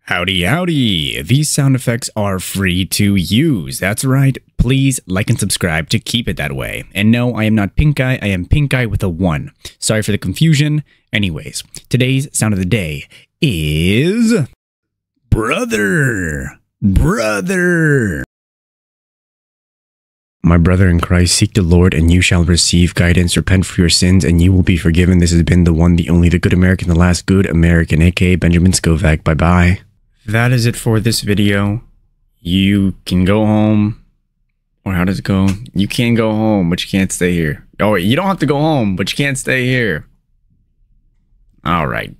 Howdy, howdy! These sound effects are free to use. That's right. Please like and subscribe to keep it that way. And no, I am not Pink Eye. I am Pink Eye with a 1. Sorry for the confusion. Anyways, today's sound of the day is... Brother! Brother! My brother in Christ, seek the Lord and you shall receive guidance. Repent for your sins and you will be forgiven. This has been the one, the only, the good American, the last good American, aka Benjamin Scovach. Bye-bye. That is it for this video. You can go home. Or how does it go? You can go home, but you can't stay here. Oh, wait, you don't have to go home, but you can't stay here. All right.